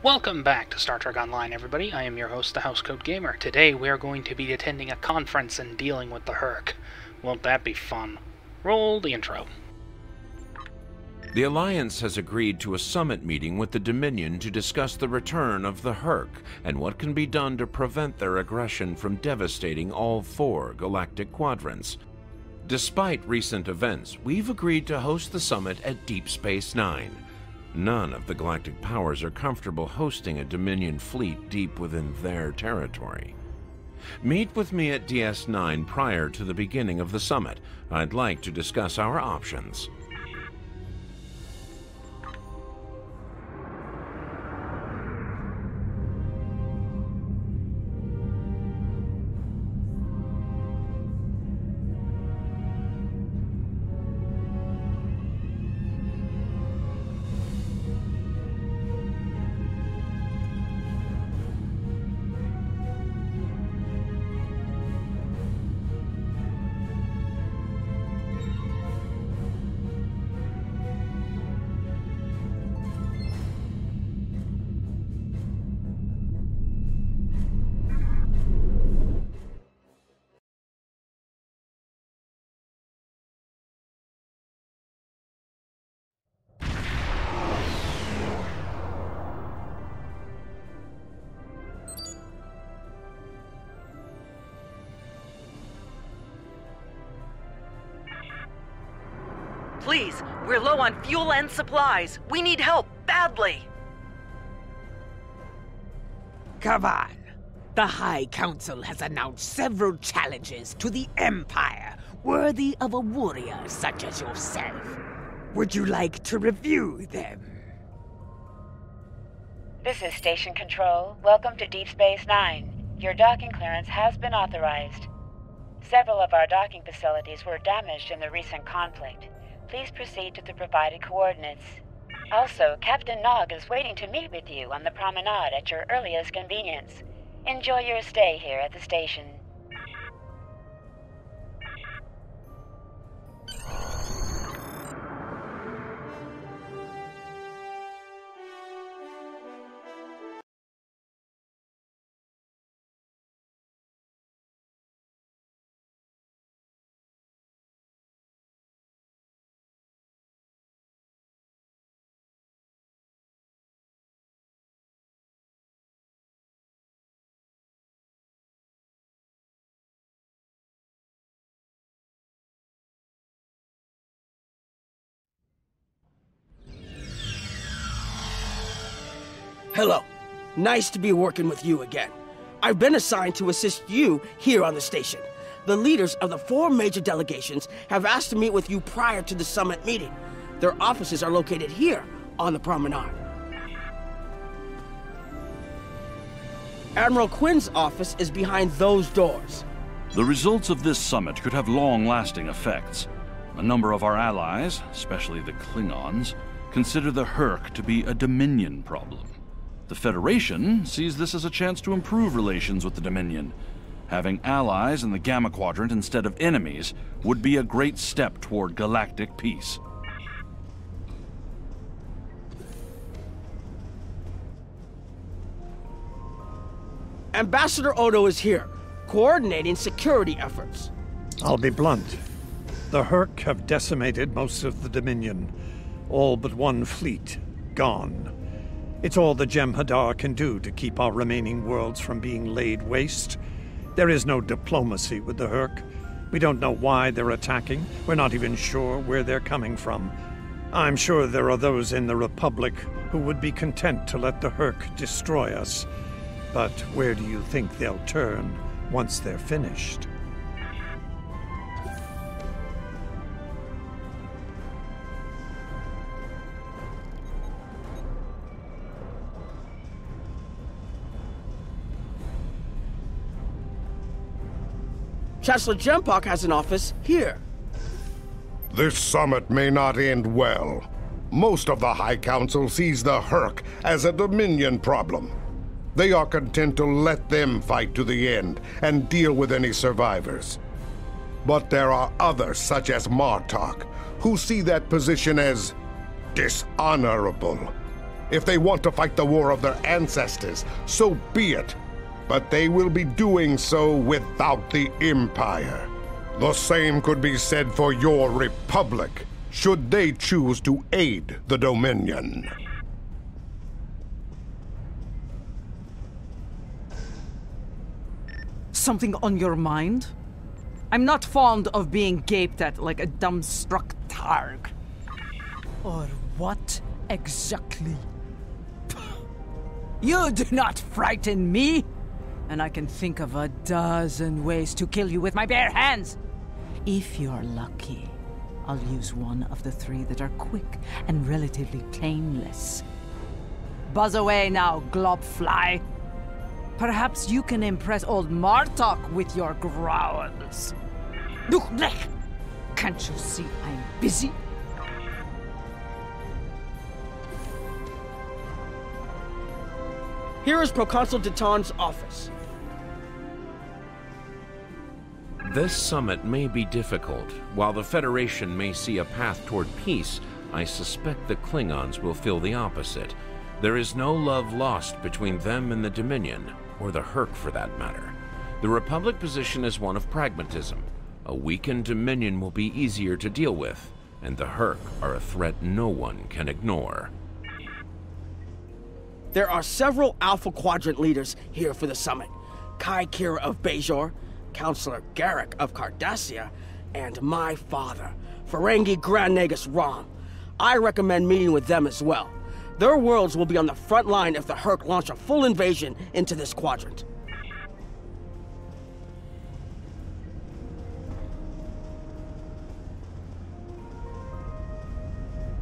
Welcome back to Star Trek Online, everybody. I am your host, the Housecoat Gamer. Today we are going to be attending a conference and dealing with the Hur'q. Won't that be fun? Roll the intro. The Alliance has agreed to a summit meeting with the Dominion to discuss the return of the Hur'q and what can be done to prevent their aggression from devastating all 4 galactic quadrants. Despite recent events, we've agreed to host the summit at Deep Space Nine. None of the galactic powers are comfortable hosting a Dominion fleet deep within their territory. Meet with me at DS9 prior to the beginning of the summit. I'd like to discuss our options. Please, we're low on fuel and supplies. We need help, badly. Kavan, the High Council has announced several challenges to the Empire, worthy of a warrior such as yourself. Would you like to review them? This is Station Control. Welcome to Deep Space Nine. Your docking clearance has been authorized. Several of our docking facilities were damaged in the recent conflict. Please proceed to the provided coordinates. Also, Captain Nog is waiting to meet with you on the promenade at your earliest convenience. Enjoy your stay here at the station. Hello. Nice to be working with you again. I've been assigned to assist you here on the station. The leaders of the 4 major delegations have asked to meet with you prior to the summit meeting. Their offices are located here on the promenade. Admiral Quinn's office is behind those doors. The results of this summit could have long-lasting effects. A number of our allies, especially the Klingons, consider the Hur'q to be a Dominion problem. The Federation sees this as a chance to improve relations with the Dominion. Having allies in the Gamma Quadrant instead of enemies would be a great step toward galactic peace. Ambassador Odo is here, coordinating security efforts. I'll be blunt. The Hur'q have decimated most of the Dominion. All but 1 fleet, gone. It's all the Jem'Hadar can do to keep our remaining worlds from being laid waste. There is no diplomacy with the Hur'q. We don't know why they're attacking. We're not even sure where they're coming from. I'm sure there are those in the Republic who would be content to let the Hur'q destroy us. But where do you think they'll turn once they're finished? Chancellor Jempok has an office here. This summit may not end well. Most of the High Council sees the Hur'q as a Dominion problem. They are content to let them fight to the end and deal with any survivors. But there are others, such as Martok, who see that position as dishonorable. If they want to fight the war of their ancestors, so be it. But they will be doing so without the Empire. The same could be said for your Republic, should they choose to aid the Dominion. Something on your mind? I'm not fond of being gaped at like a dumbstruck targ. Or what exactly? You do not frighten me! And I can think of a dozen ways to kill you with my bare hands! If you're lucky, I'll use one of the three that are quick and relatively painless. Buzz away now, globfly! Perhaps you can impress old Martok with your growls. Can't you see I'm busy? Here is Proconsul Deton's office. This summit may be difficult. While the Federation may see a path toward peace, I suspect the Klingons will feel the opposite. There is no love lost between them and the Dominion, or the Hur'q for that matter. The Republic position is one of pragmatism. A weakened Dominion will be easier to deal with, and the Hur'q are a threat no one can ignore. There are several Alpha Quadrant leaders here for the summit. Kai Kira of Bajor, Counselor Garrick of Cardassia, and my father, Ferengi Grand Nagus Rom. I recommend meeting with them as well. Their worlds will be on the front line if the Hur'q launch a full invasion into this quadrant.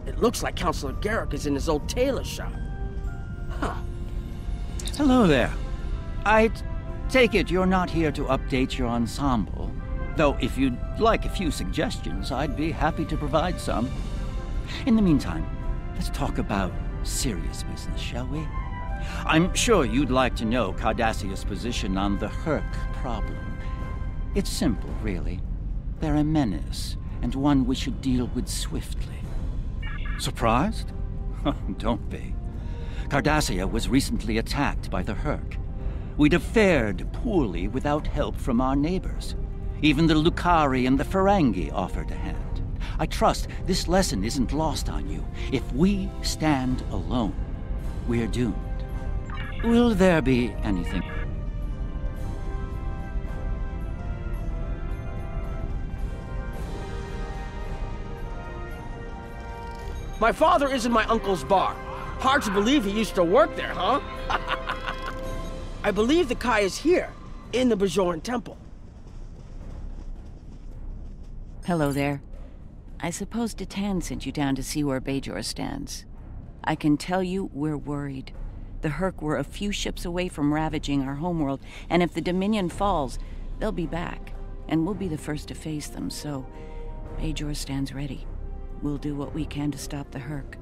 It looks like Counselor Garrick is in his old tailor shop. Huh. Hello there. I take it you're not here to update your ensemble. Though if you'd like a few suggestions, I'd be happy to provide some. In the meantime, let's talk about serious business, shall we? I'm sure you'd like to know Cardassia's position on the Hur'q problem. It's simple, really. They're a menace, and one we should deal with swiftly. Surprised? Don't be. Cardassia was recently attacked by the Hur'q. We'd have fared poorly without help from our neighbors. Even the Lukari and the Ferengi offered a hand. I trust this lesson isn't lost on you. If we stand alone, we're doomed. Will there be anything? My father is in my uncle's bar. Hard to believe he used to work there, huh? I believe the Kai is here, in the Bajoran Temple. Hello there. I suppose Detan sent you down to see where Bajor stands. I can tell you we're worried. The Hur'q were a few ships away from ravaging our homeworld, and if the Dominion falls, they'll be back, and we'll be the first to face them, so Bajor stands ready. We'll do what we can to stop the Hur'q,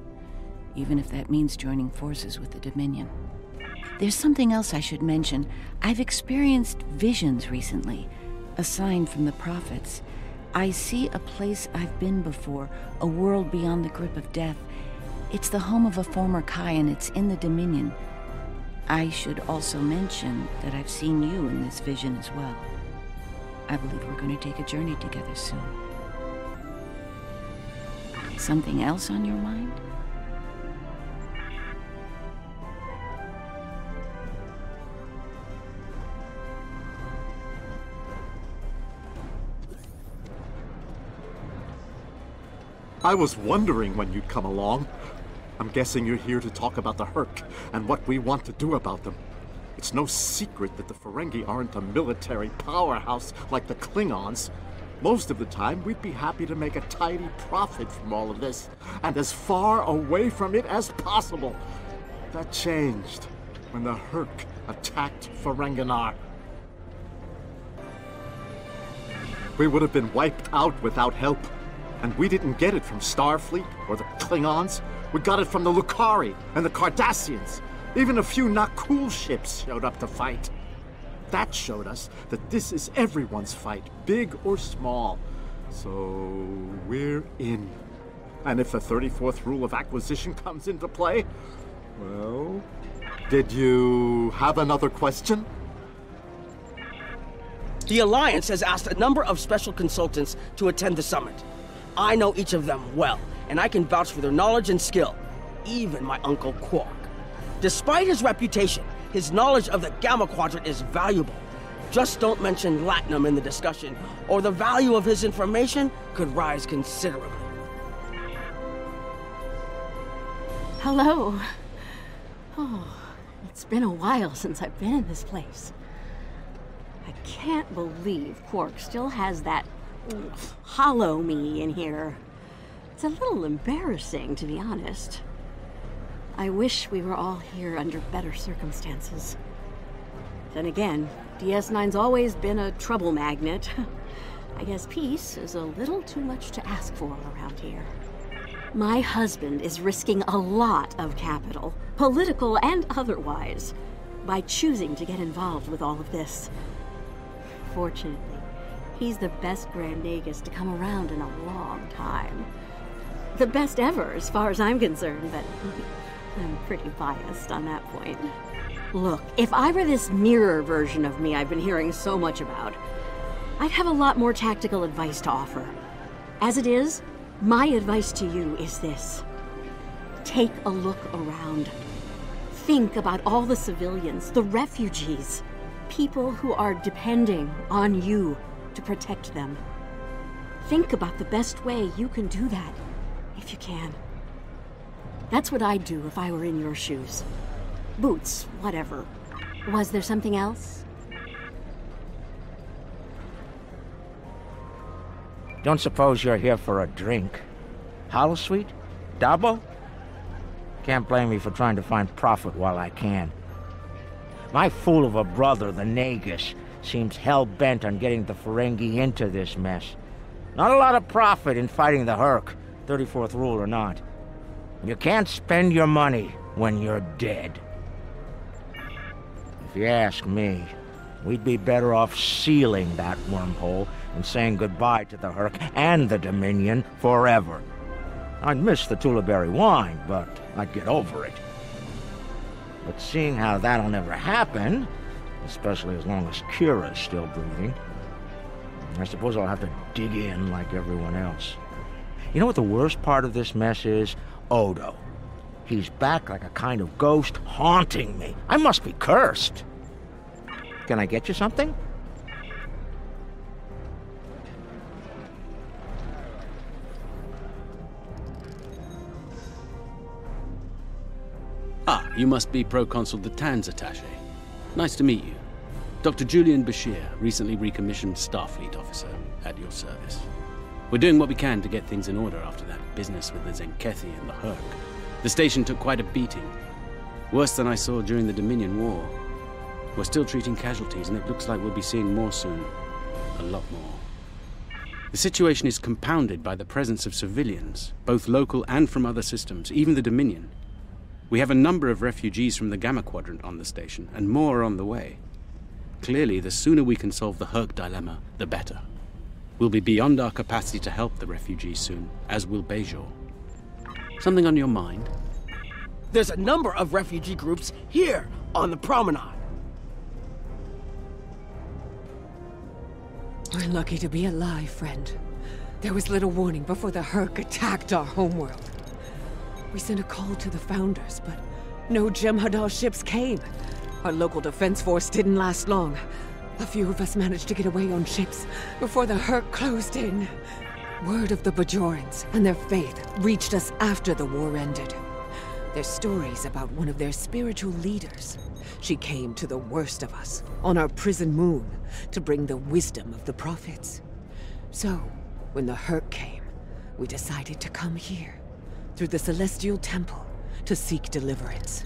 even if that means joining forces with the Dominion. There's something else I should mention. I've experienced visions recently, a sign from the prophets. I see a place I've been before, a world beyond the grip of death. It's the home of a former Kai, and it's in the Dominion. I should also mention that I've seen you in this vision as well. I believe we're going to take a journey together soon. Something else on your mind? I was wondering when you'd come along. I'm guessing you're here to talk about the Hur'q and what we want to do about them. It's no secret that the Ferengi aren't a military powerhouse like the Klingons. Most of the time, we'd be happy to make a tidy profit from all of this, and as far away from it as possible. That changed when the Hur'q attacked Ferenginar. We would have been wiped out without help. And we didn't get it from Starfleet or the Klingons. We got it from the Lukari and the Cardassians. Even a few not cool ships showed up to fight. That showed us that this is everyone's fight, big or small. So we're in. And if the 34th rule of acquisition comes into play, Well, did you have another question? The Alliance has asked a number of special consultants to attend the summit. I know each of them well, and I can vouch for their knowledge and skill. Even my Uncle Quark. Despite his reputation, his knowledge of the Gamma Quadrant is valuable. Just don't mention Latinum in the discussion, or the value of his information could rise considerably. Hello. Oh, it's been a while since I've been in this place. I can't believe Quark still has that hollow me in here. It's a little embarrassing, to be honest. I wish we were all here under better circumstances. Then again, DS9's always been a trouble magnet. I guess peace is a little too much to ask for around here. My husband is risking a lot of capital, political and otherwise, by choosing to get involved with all of this. Fortunately, he's the best Grand Nagus to come around in a long time. The best ever, as far as I'm concerned, but I'm pretty biased on that point. Look, if I were this mirror version of me I've been hearing so much about, I'd have a lot more tactical advice to offer. As it is, my advice to you is this. Take a look around. Think about all the civilians, the refugees, people who are depending on you to protect them. Think about the best way you can do that, if you can. That's what I'd do if I were in your shoes. Boots, whatever. Was there something else? Don't suppose you're here for a drink? Holosuite? Dabo? Can't blame me for trying to find profit while I can. My fool of a brother, the Nagus, seems hell-bent on getting the Ferengi into this mess. Not a lot of profit in fighting the Hur'q, 34th rule or not. You can't spend your money when you're dead. If you ask me, we'd be better off sealing that wormhole and saying goodbye to the Hur'q and the Dominion forever. I'd miss the Tulaberry wine, but I'd get over it. But seeing how that'll never happen, especially as long as Kira's still breathing, I suppose I'll have to dig in like everyone else. You know what the worst part of this mess is? Odo. He's back like a kind of ghost haunting me. I must be cursed. Can I get you something? Ah, you must be Proconsul Datan's attaché. Nice to meet you. Dr. Julian Bashir, recently recommissioned Starfleet officer, at your service. We're doing what we can to get things in order after that business with the Zenkethi and the Hur'q. The station took quite a beating. Worse than I saw during the Dominion War. We're still treating casualties, and it looks like we'll be seeing more soon. A lot more. The situation is compounded by the presence of civilians, both local and from other systems, even the Dominion. We have a number of refugees from the Gamma Quadrant on the station, and more are on the way. Clearly, the sooner we can solve the Hur'q dilemma, the better. We'll be beyond our capacity to help the refugees soon, as will Bajor. Something on your mind? There's a number of refugee groups here on the promenade. We're lucky to be alive, friend. There was little warning before the Hur'q attacked our homeworld. We sent a call to the Founders, but no Jem'Hadar ships came. Our local defense force didn't last long. A few of us managed to get away on ships before the Hur'q closed in. Word of the Bajorans and their faith reached us after the war ended. Their stories about one of their spiritual leaders. She came to the worst of us, on our prison moon, to bring the wisdom of the prophets. So, when the Hur'q came, we decided to come here, through the Celestial Temple, to seek deliverance.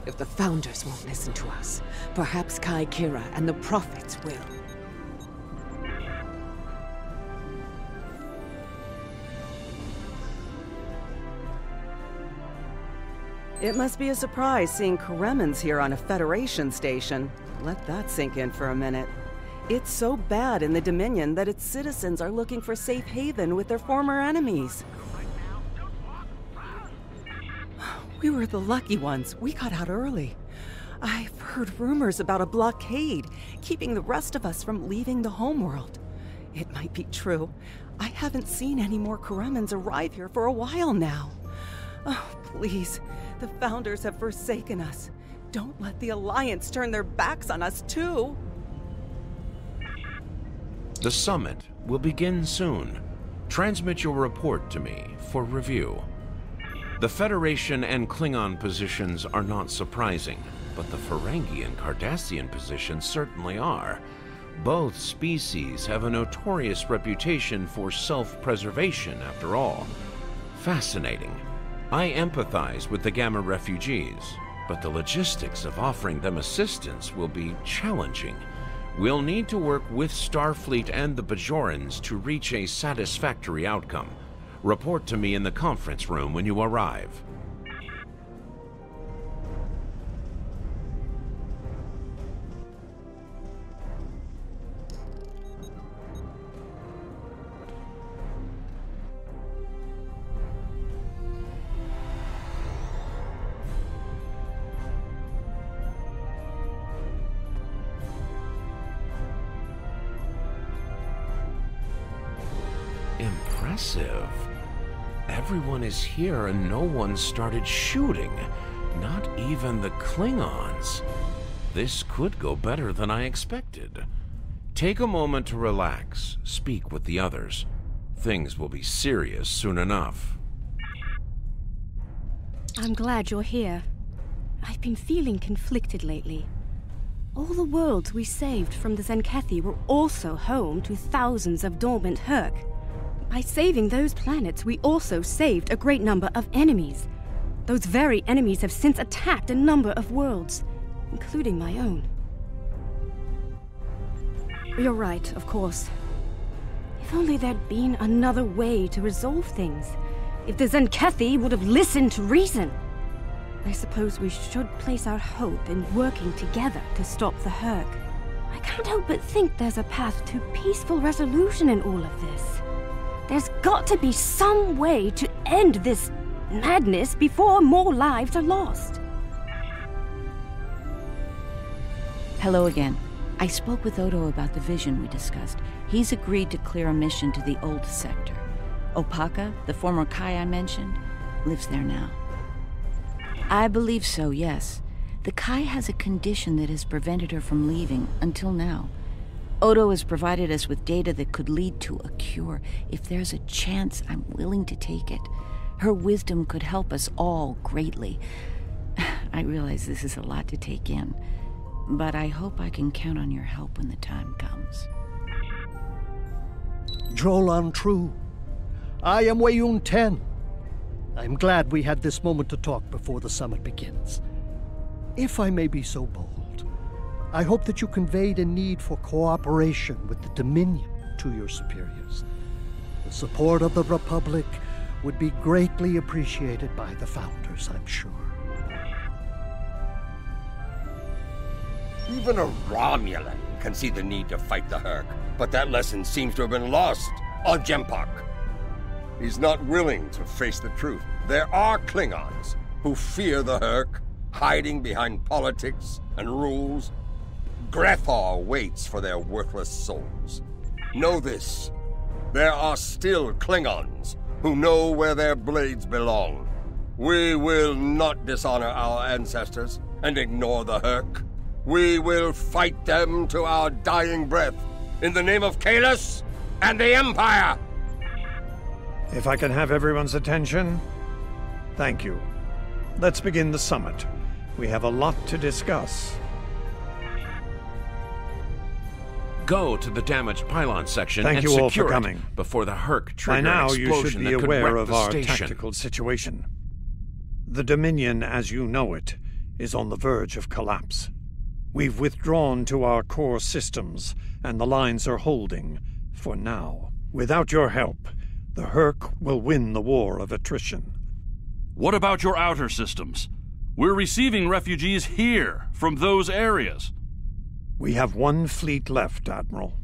If the Founders won't listen to us, perhaps Kai Kira and the prophets will. It must be a surprise seeing Karemans here on a Federation station. Let that sink in for a minute. It's so bad in the Dominion that its citizens are looking for safe haven with their former enemies. We were the lucky ones. We got out early. I've heard rumors about a blockade, keeping the rest of us from leaving the homeworld. It might be true. I haven't seen any more Karemans arrive here for a while now. Oh, please. The Founders have forsaken us. Don't let the Alliance turn their backs on us, too. The summit will begin soon. Transmit your report to me for review. The Federation and Klingon positions are not surprising, but the Ferengi and Cardassian positions certainly are. Both species have a notorious reputation for self-preservation, after all. Fascinating. I empathize with the Gamma refugees, but the logistics of offering them assistance will be challenging. We'll need to work with Starfleet and the Bajorans to reach a satisfactory outcome. Report to me in the conference room when you arrive. Impressive. Everyone is here and no one started shooting. Not even the Klingons. This could go better than I expected. Take a moment to relax. Speak with the others. Things will be serious soon enough. I'm glad you're here. I've been feeling conflicted lately. All the worlds we saved from the Zenkethi were also home to thousands of dormant Hur'q. By saving those planets, we also saved a great number of enemies. Those very enemies have since attacked a number of worlds, including my own. You're right, of course. If only there'd been another way to resolve things. If the Zenkethi would have listened to reason. I suppose we should place our hope in working together to stop the Hur'q. I can't help but think there's a path to peaceful resolution in all of this. There's got to be some way to end this madness before more lives are lost. Hello again. I spoke with Odo about the vision we discussed. He's agreed to clear a mission to the old sector. Opaka, the former Kai I mentioned, lives there now. I believe so, yes. The Kai has a condition that has prevented her from leaving until now. Odo has provided us with data that could lead to a cure. If there's a chance, I'm willing to take it. Her wisdom could help us all greatly. I realize this is a lot to take in, but I hope I can count on your help when the time comes. Drolan True. I am Wayun 10. I'm glad we had this moment to talk before the summit begins. If I may be so bold, I hope that you conveyed a need for cooperation with the Dominion to your superiors. The support of the Republic would be greatly appreciated by the Founders, I'm sure. Even a Romulan can see the need to fight the Hur'q, but that lesson seems to have been lost on Jempak. He's not willing to face the truth. There are Klingons who fear the Hur'q, hiding behind politics and rules. Grethar waits for their worthless souls. Know this. There are still Klingons who know where their blades belong. We will not dishonor our ancestors and ignore the Hur'q. We will fight them to our dying breath in the name of Kahless and the Empire! If I can have everyone's attention, thank you. Let's begin the summit. We have a lot to discuss. Go to the damaged pylon section Thank and you all secure for it coming. Before the Hur'q trigger By now, an you should explosion be that could aware wreck of the our station. tactical situation. The Dominion, as you know it, is on the verge of collapse. We've withdrawn to our core systems, and the lines are holding, for now. Without your help, the Hur'q will win the war of attrition. What about your outer systems? We're receiving refugees here, from those areas. We have one fleet left, Admiral.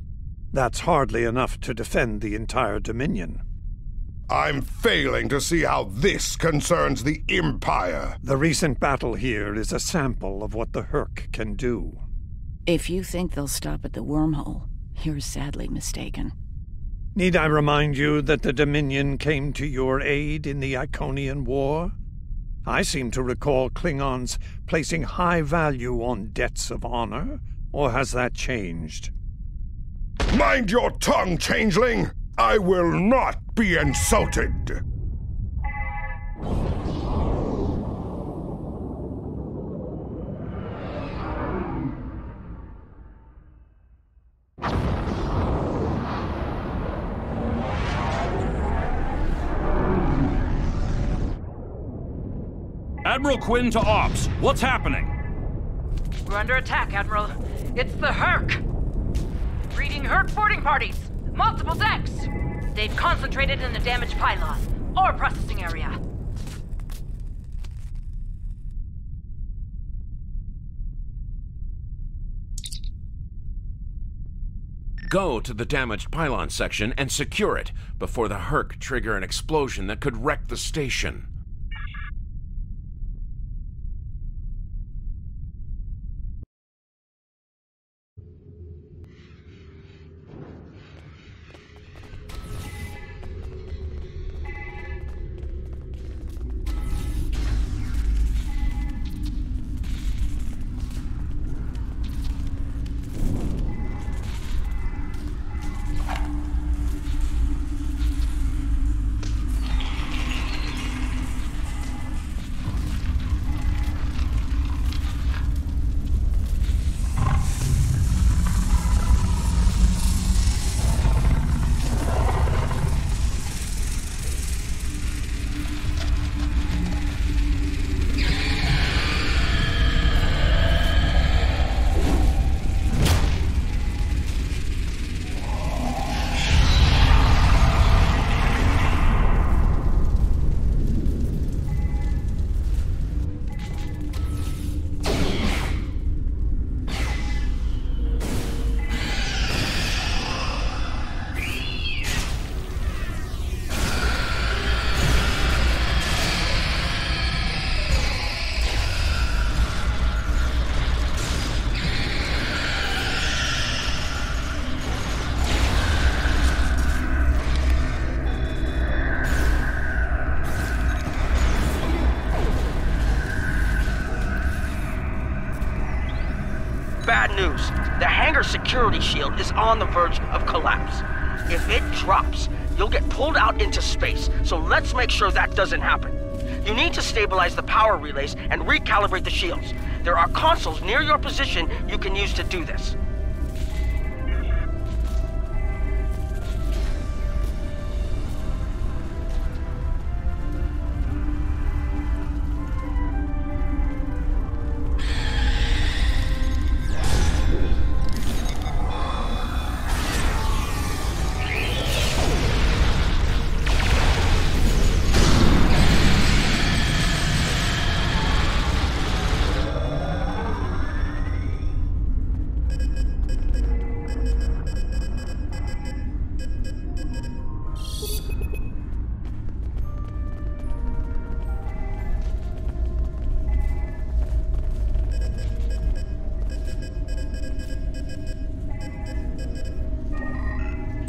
That's hardly enough to defend the entire Dominion. I'm failing to see how this concerns the Empire. The recent battle here is a sample of what the Hur'q can do. If you think they'll stop at the wormhole, you're sadly mistaken. Need I remind you that the Dominion came to your aid in the Iconian War? I seem to recall Klingons placing high value on debts of honor, or has that changed? Mind your tongue, changeling! I will not be insulted! Admiral Quinn to Ops. What's happening? We're under attack, Admiral. It's the Hur'q. Reading Hur'q boarding parties. Multiple decks. They've concentrated in the damaged pylon. Ore processing area. Go to the damaged pylon section and secure it before the Hur'q trigger an explosion that could wreck the station. Bad news. The hangar security shield is on the verge of collapse. If it drops, you'll get pulled out into space, so let's make sure that doesn't happen. You need to stabilize the power relays and recalibrate the shields. There are consoles near your position you can use to do this.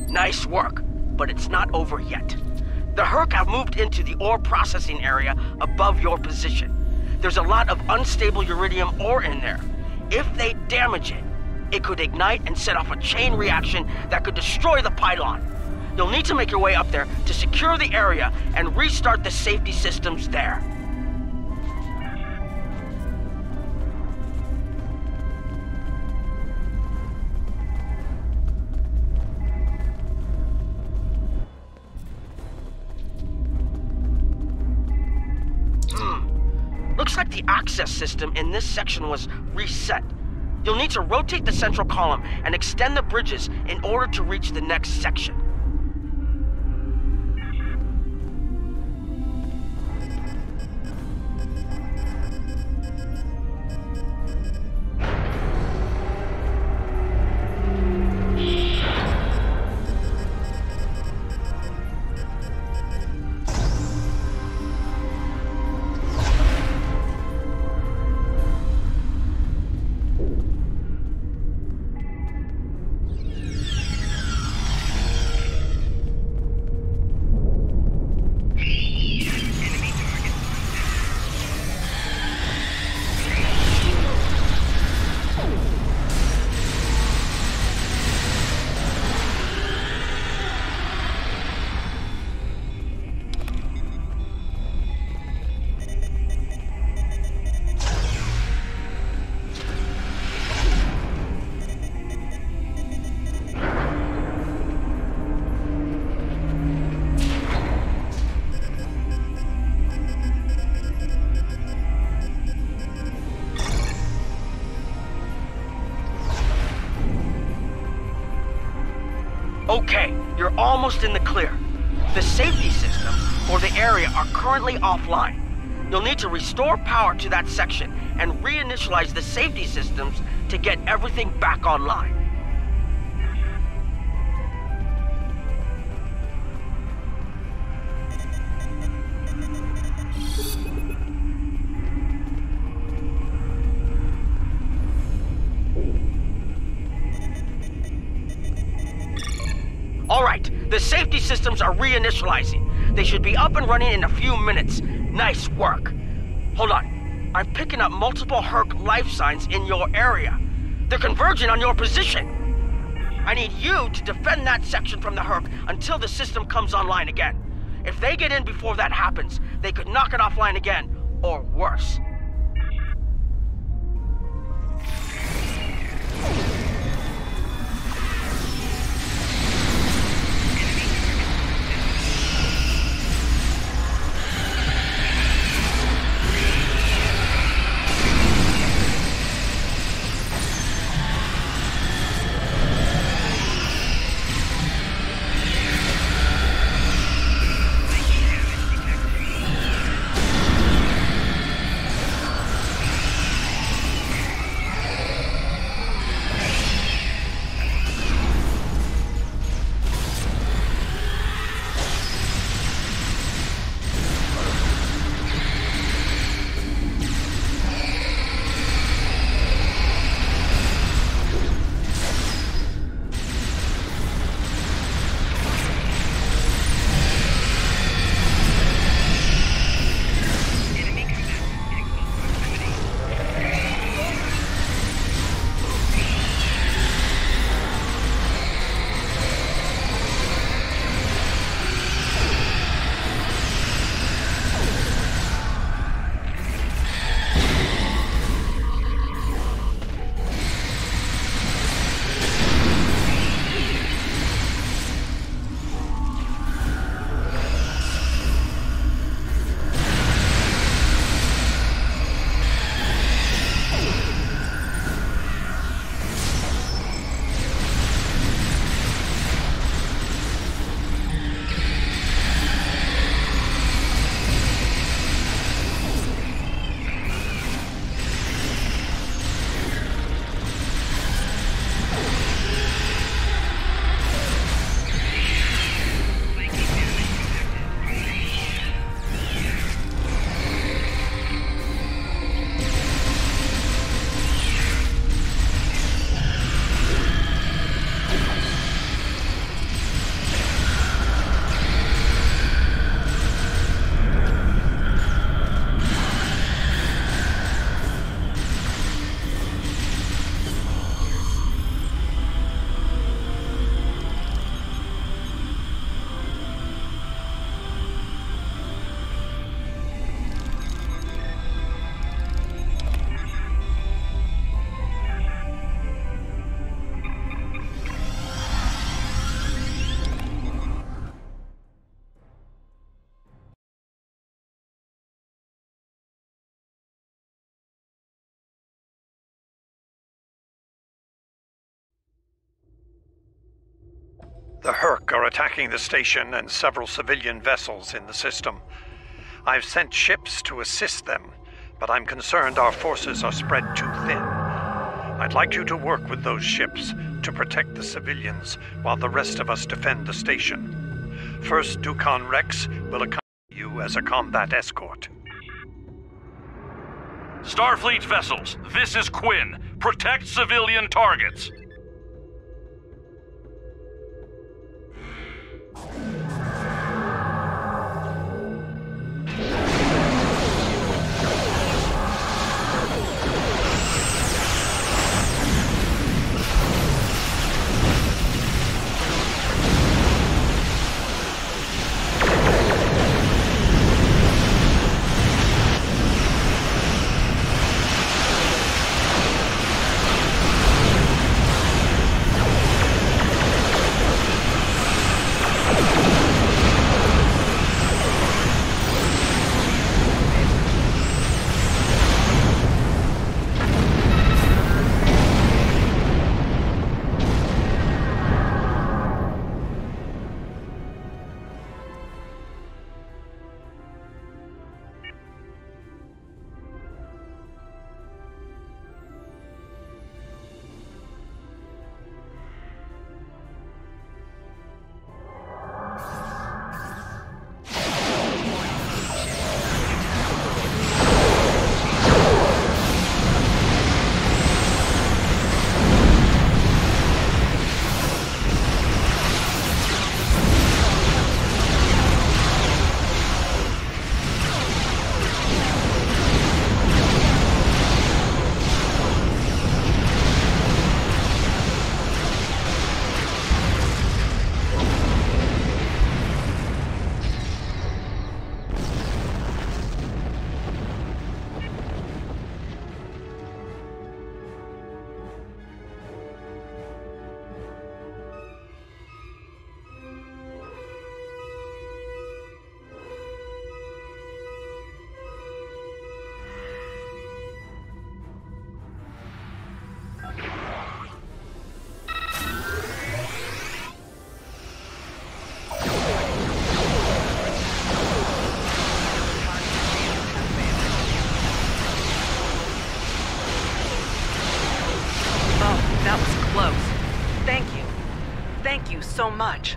Nice work, but it's not over yet. The Hur'q have moved into the ore processing area above your position. There's a lot of unstable uridium ore in there. If they damage it, it could ignite and set off a chain reaction that could destroy the pylon. You'll need to make your way up there to secure the area and restart the safety systems there. Looks like the access system in this section was reset. You'll need to rotate the central column and extend the bridges in order to reach the next section. Okay, you're almost in the clear. The safety systems for the area are currently offline. You'll need to restore power to that section and reinitialize the safety systems to get everything back online. All right, the safety systems are reinitializing. They should be up and running in a few minutes. Nice work. Hold on. I'm picking up multiple Hur'q life signs in your area. They're converging on your position. I need you to defend that section from the Hur'q until the system comes online again. If they get in before that happens, they could knock it offline again, or worse. The Hur'q are attacking the station and several civilian vessels in the system. I've sent ships to assist them, but I'm concerned our forces are spread too thin. I'd like you to work with those ships to protect the civilians while the rest of us defend the station. First, Dukan Rex will accompany you as a combat escort. Starfleet vessels, this is Quinn. Protect civilian targets. That was close. Thank you. Thank you so much.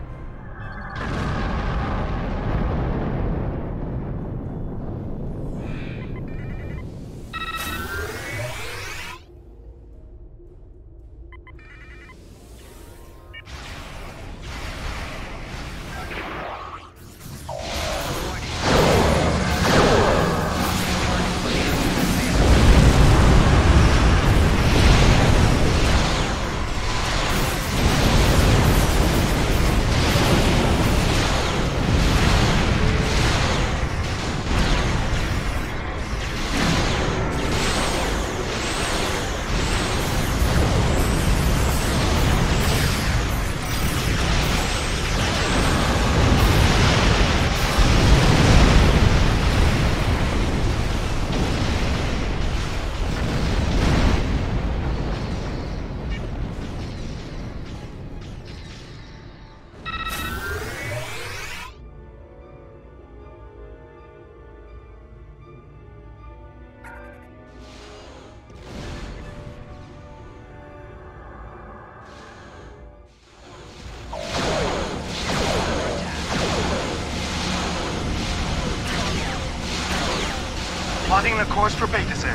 Plotting the course for Beta Z.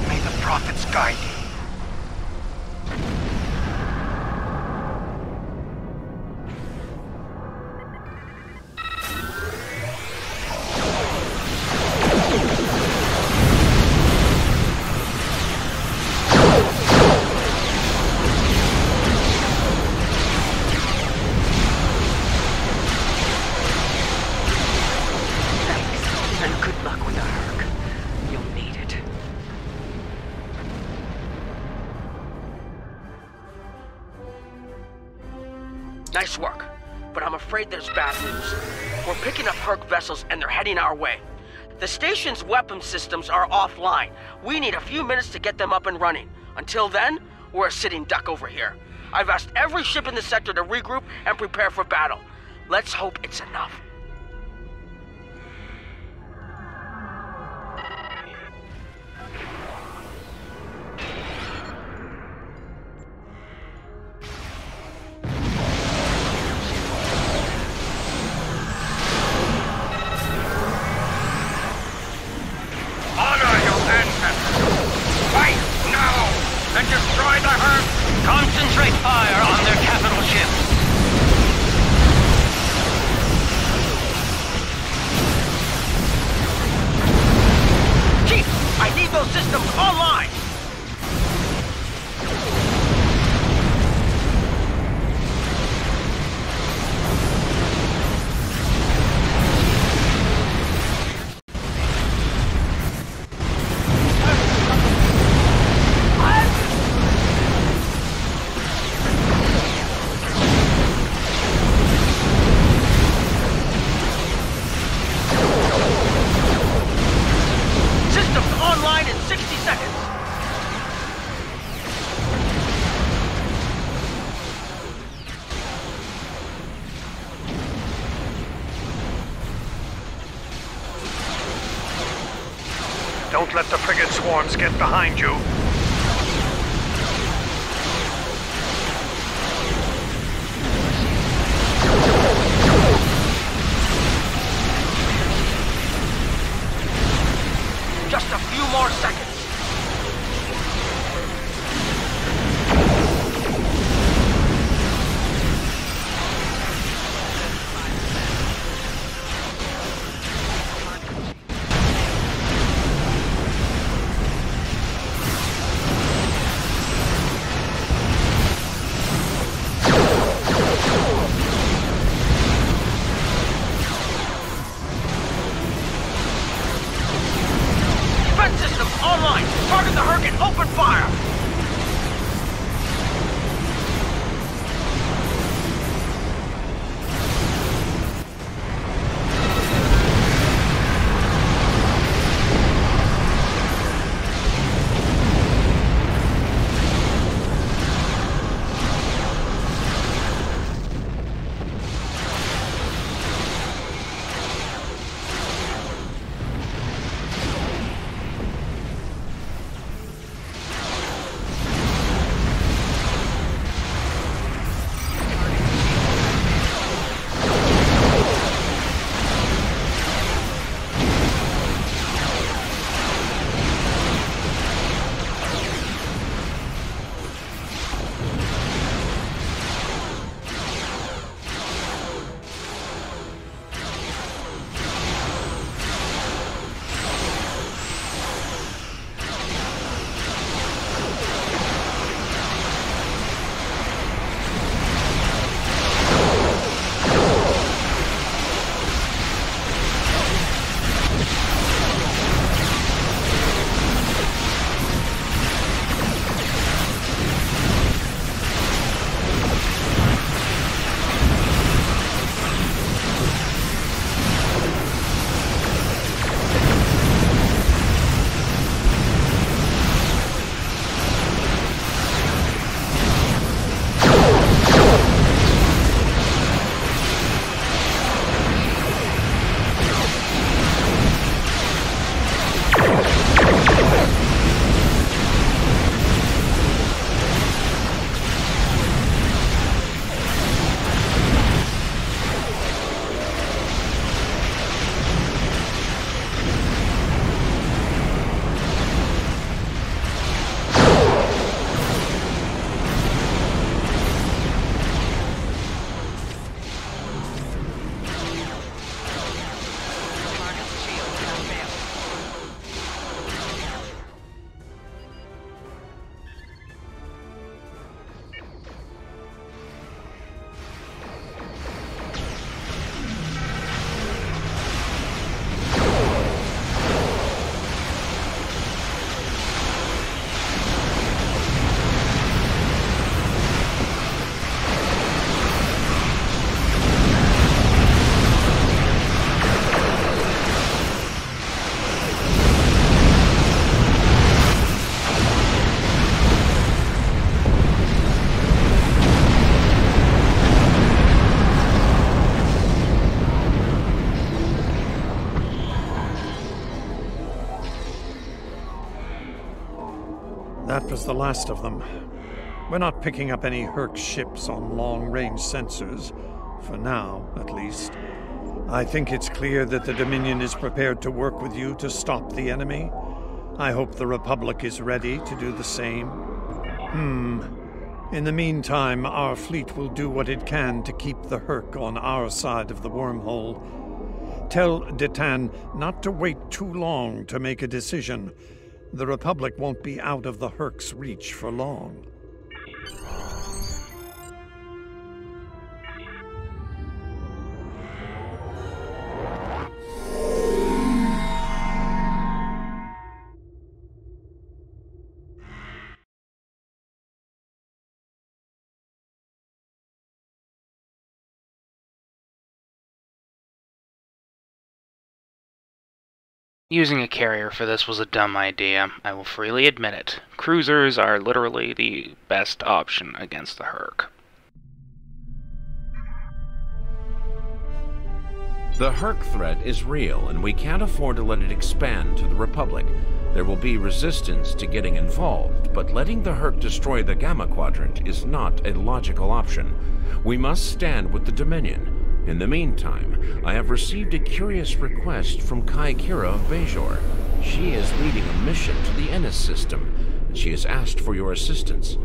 May the prophets guide you. Nice work, but I'm afraid there's bad news. We're picking up Hur'q vessels and they're heading our way. The station's weapon systems are offline. We need a few minutes to get them up and running. Until then, we're a sitting duck over here. I've asked every ship in the sector to regroup and prepare for battle. Let's hope it's enough. Concentrate fire on their capital ships. Chief, I need those systems online! Don't let the frigate swarms get behind you. Just a few more seconds. was the last of them. We're not picking up any Hur'q ships on long-range sensors, for now, at least. I think it's clear that the Dominion is prepared to work with you to stop the enemy. I hope the Republic is ready to do the same. In the meantime, our fleet will do what it can to keep the Hur'q on our side of the wormhole. Tell Detan not to wait too long to make a decision. The Republic won't be out of the Hur'q's reach for long. Using a carrier for this was a dumb idea. I will freely admit it. Cruisers are literally the best option against the Hur'q. The Hur'q threat is real, and we can't afford to let it expand to the Republic. There will be resistance to getting involved, but letting the Hur'q destroy the Gamma Quadrant is not a logical option. We must stand with the Dominion. In the meantime, I have received a curious request from Kai Kira of Bajor. She is leading a mission to the Ennis system, and she has asked for your assistance.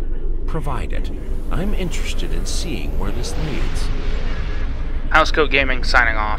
Provide it. I'm interested in seeing where this leads. Housecoat Gaming signing off.